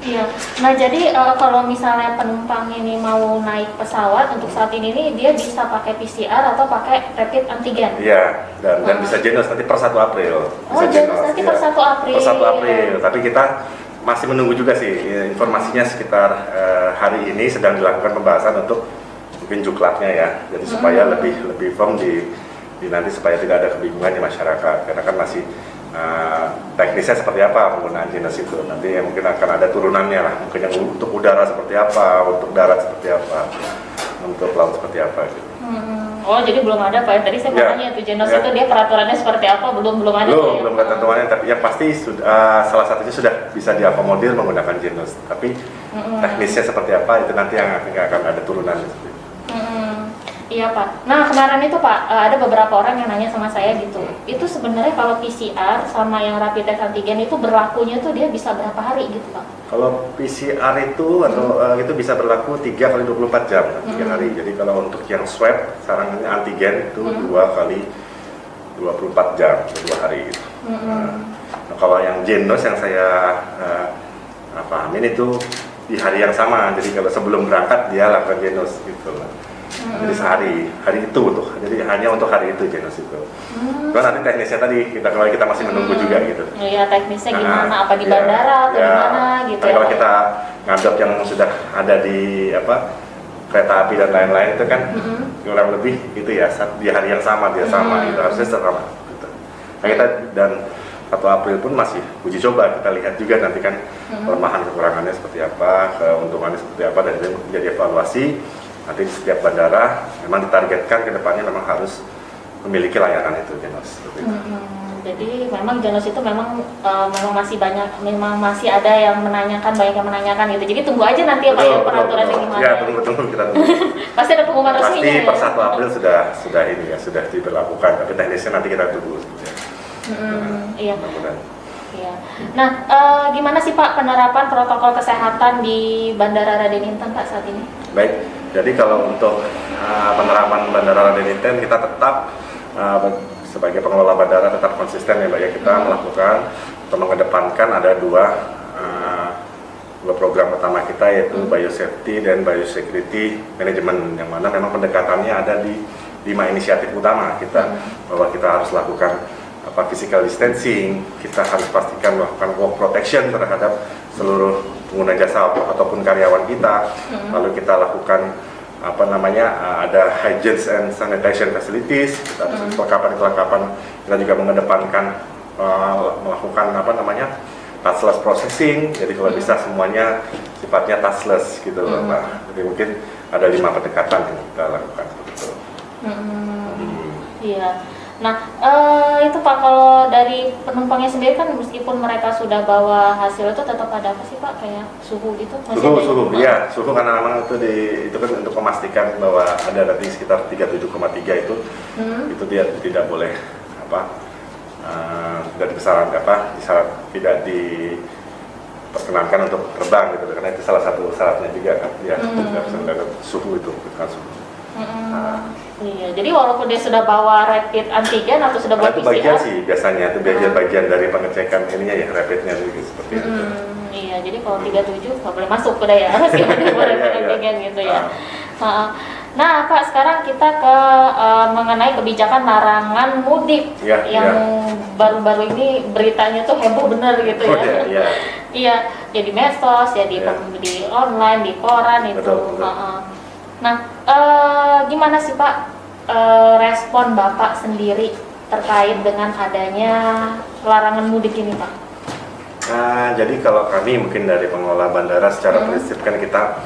Iya. Nah, jadi kalau misalnya penumpang ini mau naik pesawat untuk saat ini nih, dia bisa pakai PCR atau pakai rapid antigen? Iya, dan bisa Genos nanti per 1 April. Oh, Genos nanti per 1 April. Per 1 April, tapi kita masih menunggu juga sih informasinya sekitar hari ini sedang dilakukan pembahasan untuk mungkin juklatnya ya. Jadi supaya lebih firm di nanti supaya tidak ada kebingungan di masyarakat, karena kan masih teknisnya seperti apa penggunaan Genos itu nanti mungkin akan ada turunannya lah, mungkin yang untuk udara seperti apa, untuk darat seperti apa, untuk laut seperti apa gitu. Oh, jadi belum ada Pak. Tadi saya mau tanya itu Genos itu dia peraturannya seperti apa? Belum ada. Belum ketentuannya, tapi yang pasti sudah salah satunya sudah bisa diakomodir menggunakan Genos. Tapi teknisnya seperti apa itu nanti yang akan ada turunan. Iya Pak. Nah kemarin itu Pak ada beberapa orang yang nanya sama saya gitu. Itu sebenarnya kalau PCR sama yang rapid test antigen itu berlakunya tuh dia bisa berapa hari gitu Pak? Kalau PCR itu atau itu bisa berlaku 3 kali 24 jam, 3 hari. Jadi kalau untuk yang swab, sarannya antigen itu 2 kali 24 jam, 2 hari. Gitu. Nah, kalau yang Genos yang saya pahamin itu di hari yang sama. Jadi kalau sebelum berangkat dia lakukan Genos gitu. Jadi hari itu jadi hanya untuk hari itu Genos itu. Karena nanti teknisnya tadi kita masih menunggu juga gitu. Iya teknisnya gimana? Apa di bandara atau di mana gitu? Kalau kita ngadop yang sudah ada di kereta api dan lain-lain itu kan kurang lebih gitu ya di hari yang sama gitu harusnya sama. Gitu. Nah kita dan 1 April pun masih uji coba, kita lihat juga nanti kan kelemahan kekurangannya seperti apa, keuntungannya seperti apa, dan itu menjadi evaluasi. Nanti di setiap bandara memang ditargetkan ke depannya memang harus memiliki layanan itu Genos. Jadi memang Genos itu memang masih banyak, memang masih ada yang menanyakan, banyak yang menanyakan gitu. Jadi tunggu aja nanti ya Pak ya peraturannya gimana. Ya tunggu kita tunggu. Pasti ada pengumuman resminya. Pasti per 1 April sudah diberlakukan, tapi teknisnya nanti kita tunggu. Iya. Iya. Nah, gimana sih Pak penerapan protokol kesehatan di Bandara Raden Inten Pak saat ini? Baik, jadi kalau untuk penerapan Bandara Raden Inten kita tetap sebagai pengelola bandara tetap konsisten ya Mbak ya, kita melakukan atau mengedepankan ada dua program utama kita yaitu biosafety dan biosecurity management, yang mana memang pendekatannya ada di 5 inisiatif utama kita, bahwa kita harus lakukan physical distancing, kita harus pastikan melakukan work protection terhadap seluruh pengguna jasa ataupun karyawan kita, lalu kita lakukan ada hygiene and sanitation facilities, kita ada kelengkapan, kita juga mengedepankan melakukan touchless processing, jadi kalau bisa semuanya sifatnya touchless gitu loh Pak. Jadi mungkin ada 5 pendekatan yang kita lakukan seperti itu. Iya. Nah, itu Pak, kalau dari penumpangnya sendiri kan meskipun mereka sudah bawa hasil itu tetap ada apa sih Pak, kayak suhu gitu? Suhu karena memang itu kan untuk memastikan bahwa ada nanti sekitar 37,3 itu dia tidak boleh tidak diperkenankan untuk terbang gitu, karena itu salah satu syaratnya juga kan ya, harus ada suhu itu bukan suhu. Iya, jadi walaupun dia sudah bawa rapid antigen atau sudah bawa PCR, bagian sih biasanya itu bagian dari pengecekan ininya ya, rapidnya gitu, seperti itu. Iya, jadi kalau 37 nggak boleh masuk udah ya, harus bawa rapid antigen gitu ya. Nah Pak, sekarang kita ke mengenai kebijakan larangan mudik yang baru-baru ini beritanya tuh heboh bener gitu ya. Iya, ya di medsos, ya di online, di koran itu. Betul. Nah, gimana sih Pak respon Bapak sendiri terkait dengan adanya larangan mudik ini Pak? Jadi kalau kami mungkin dari pengelola bandara secara prinsip kan kita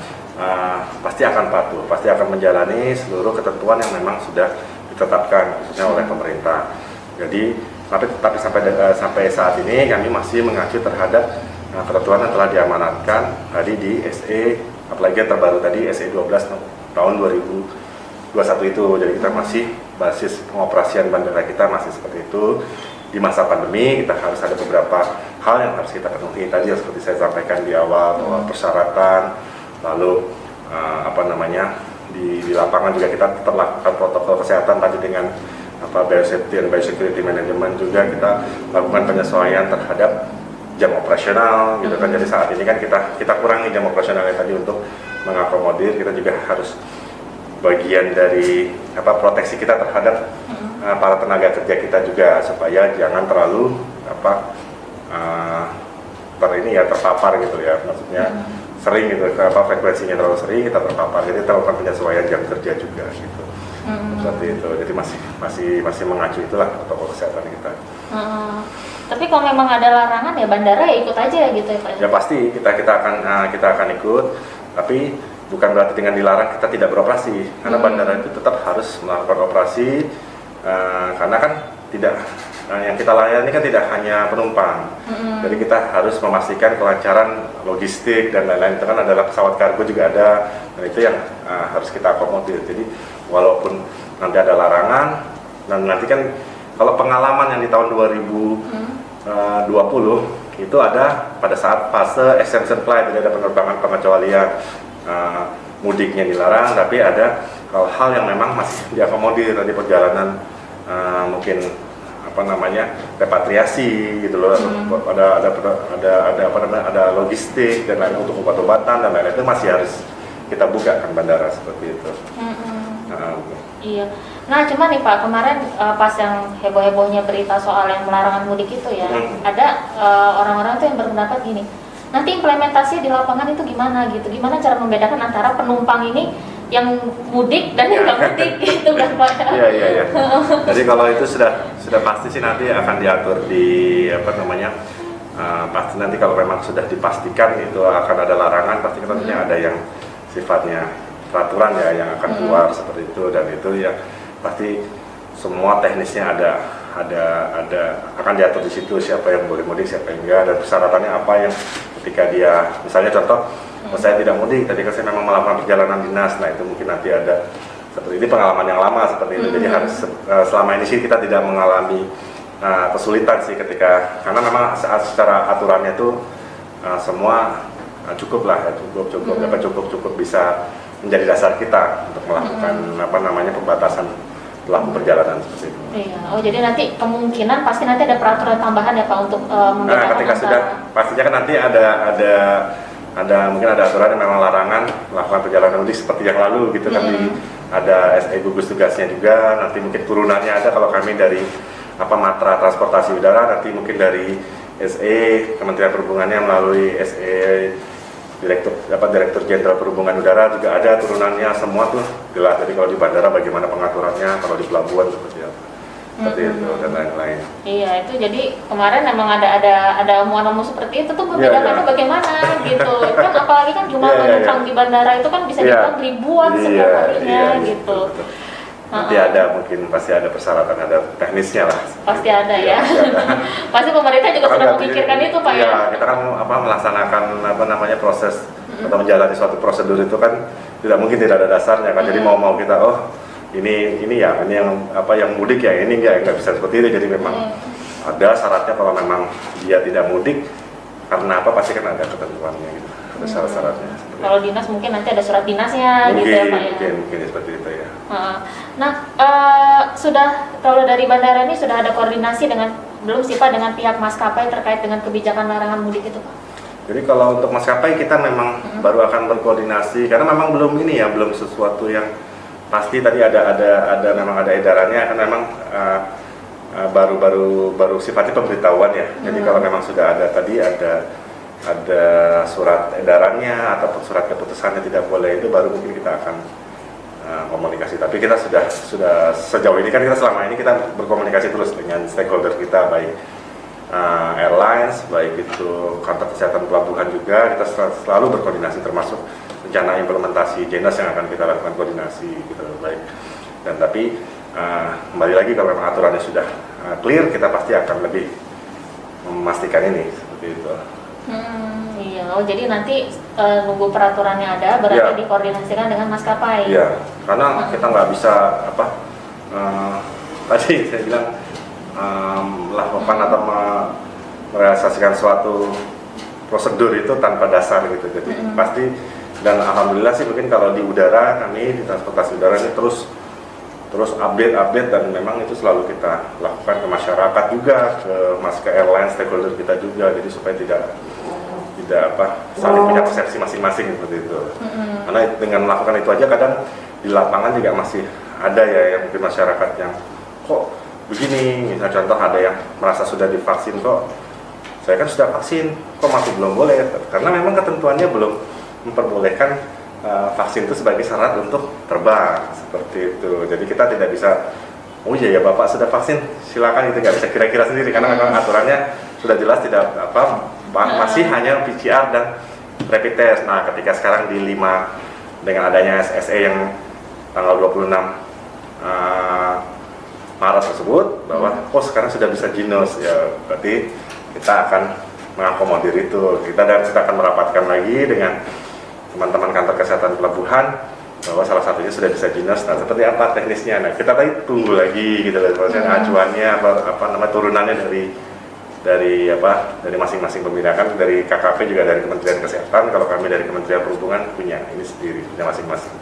pasti akan patuh, pasti akan menjalani seluruh ketentuan yang memang sudah ditetapkan khususnya oleh pemerintah. Jadi tapi sampai saat ini kami masih mengacu terhadap ketentuan yang telah diamanatkan tadi di SE, apalagi yang terbaru tadi SE 12 tahun 2021 itu. Jadi kita masih basis pengoperasian bandara kita masih seperti itu. Di masa pandemi kita harus ada beberapa hal yang harus kita penuhi tadi yang seperti saya sampaikan di awal, bahwa persyaratan, lalu di lapangan juga kita tetap lakukan protokol kesehatan tadi dengan biosafety dan biosecurity management, juga kita lakukan penyesuaian terhadap jam operasional gitu kan. Jadi saat ini kan kita kurangi jam operasionalnya tadi untuk mengakomodir. Kita juga harus bagian dari proteksi kita terhadap para tenaga kerja kita juga, supaya jangan terlalu terpapar gitu ya, maksudnya sering gitu, frekuensinya terlalu sering kita terpapar, jadi terlalu penyesuaian jam kerja juga gitu. Seperti itu, jadi masih mengacu itulah protokol kesehatan kita. Tapi kalau memang ada larangan ya bandara ya ikut aja gitu ya Pak? Ya pasti kita akan ikut, tapi bukan berarti dengan dilarang kita tidak beroperasi, karena bandara itu tetap harus melakukan operasi, karena kan yang kita layani kan tidak hanya penumpang, jadi kita harus memastikan kelancaran logistik dan lain-lain. Itu kan adalah pesawat kargo juga ada, dan itu yang harus kita akomodir. Jadi walaupun nanti ada larangan, dan nanti kan kalau pengalaman yang di tahun 2020 itu ada pada saat fase exemption flight, jadi ada penerbangan pengecualian, mudiknya dilarang, tapi ada hal-hal yang memang masih diakomodir tadi, perjalanan mungkin repatriasi gitu loh, ada logistik dan lain untuk obat-obatan dan lain-lain, itu masih harus kita buka kan bandara seperti itu. Iya. Nah cuman nih Pak, kemarin pas yang heboh-hebohnya berita soal yang pelarangan mudik itu ya, ada orang-orang tuh yang berpendapat gini, nanti implementasi di lapangan itu gimana gitu, gimana cara membedakan antara penumpang ini yang mudik dan yang nggak mudik gitu kan Pak? Iya. Jadi kalau itu sudah pasti sih nanti akan diatur di pasti nanti kalau memang sudah dipastikan itu akan ada larangan, pasti tentunya ada yang sifatnya peraturan ya yang akan keluar seperti itu, dan itu ya pasti semua teknisnya ada akan diatur di situ, siapa yang boleh mudik, siapa yang enggak, dan persyaratannya apa yang ketika dia misalnya contoh saya tidak mudik, tadi kan saya memang melakukan perjalanan dinas, nah itu mungkin nanti ada seperti ini pengalaman yang lama seperti itu. Jadi harus selama ini sih kita tidak mengalami kesulitan sih karena memang secara aturannya itu semua cukup bisa menjadi dasar kita untuk melakukan pembatasan pelaku perjalanan seperti itu. Iya. Oh jadi nanti kemungkinan pasti nanti ada peraturan tambahan ya Pak untuk membedakan. Ketika sudah pastinya kan nanti mungkin ada aturan yang memang larangan melakukan perjalanan mudik seperti yang lalu gitu kan, ada SE gugus tugasnya juga, nanti mungkin turunannya ada kalau kami dari Matra Transportasi Udara, nanti mungkin dari SE Kementerian Perhubungannya melalui SE Direktur Jenderal Perhubungan Udara juga ada turunannya, semua tuh jelas. Jadi kalau di bandara bagaimana pengaturannya, kalau di pelabuhan seperti apa, seperti itu dan lain-lain. Iya, itu jadi kemarin memang ada omongan seperti itu tuh membedakannya bagaimana gitu. Kan apalagi kan jumlah penumpang di bandara itu kan bisa dibilang ribuan setiap harinya gitu. Nanti pasti ada persyaratan, ada teknisnya lah. Pasti ada ya. Pasti pemerintah juga sudah memikirkan itu Pak ya. Iya, kita kan melaksanakan proses atau menjalani suatu prosedur itu kan tidak mungkin tidak ada dasarnya kan. Jadi mau kita ini yang mudik ya, ini nggak bisa seperti itu. Jadi memang ada syaratnya, kalau memang dia tidak mudik karena pasti kan ada ketentuannya gitu, ada syarat-syaratnya. Kalau dinas mungkin nanti ada surat dinasnya gitu ya Pak ya. Mungkin seperti itu ya. Nah sudah, kalau dari bandara ini sudah ada koordinasi belum sih Pak dengan pihak maskapai terkait dengan kebijakan larangan mudik itu Pak? Jadi kalau untuk maskapai kita memang baru akan berkoordinasi, karena memang belum sesuatu yang pasti. Tadi memang ada edarannya, kan memang baru sifatnya pemberitahuan ya. Jadi kalau memang sudah ada surat edarannya ataupun surat keputusannya tidak boleh, itu baru mungkin kita akan komunikasi. Tapi kita sudah sejauh ini kan kita selama ini kita berkomunikasi terus dengan stakeholder kita, baik airlines, baik itu kantor kesehatan pelabuhan juga, kita selalu berkoordinasi, termasuk rencana implementasi JNAS yang akan kita lakukan koordinasi gitu, baik. Dan tapi kembali lagi kalau memang aturannya sudah clear, kita pasti akan lebih memastikan ini seperti itu. Iya, jadi nanti nunggu peraturannya ada, berarti dikoordinasikan dengan maskapai. Iya, karena kita nggak bisa tadi saya bilang melakukan atau merealisasikan suatu prosedur itu tanpa dasar gitu. Jadi pasti, dan alhamdulillah sih mungkin kalau di udara, kami di transportasi udara ini terus terus update dan memang itu selalu kita lakukan ke masyarakat juga, ke airline stakeholder kita juga, jadi supaya tidak saling punya persepsi masing-masing seperti itu. Karena dengan melakukan itu aja kadang di lapangan juga masih ada ya yang mungkin masyarakat yang kok begini, misalnya contoh ada yang merasa sudah divaksin, kok saya kan sudah vaksin kok masih belum boleh, karena memang ketentuannya belum memperbolehkan vaksin itu sebagai syarat untuk terbang seperti itu. Jadi kita tidak bisa, oh iya ya Bapak sudah vaksin silakan, itu nggak bisa kira-kira sendiri karena memang aturannya sudah jelas tidak masih hanya PCR dan rapid test. Nah ketika sekarang di 5 dengan adanya SSE yang tanggal 26 Maret tersebut bahwa sekarang sudah bisa Genos ya, berarti kita akan mengakomodir itu. Kita akan merapatkan lagi dengan teman-teman kantor kesehatan pelabuhan bahwa salah satunya sudah bisa Genos. Nah seperti apa teknisnya? Nah kita tadi tunggu lagi gitu loh, acuannya apa namanya turunannya dari masing-masing pembina, kan dari KKP juga dari Kementerian Kesehatan, kalau kami dari Kementerian Perhubungan punya ini sendiri, punya masing-masing.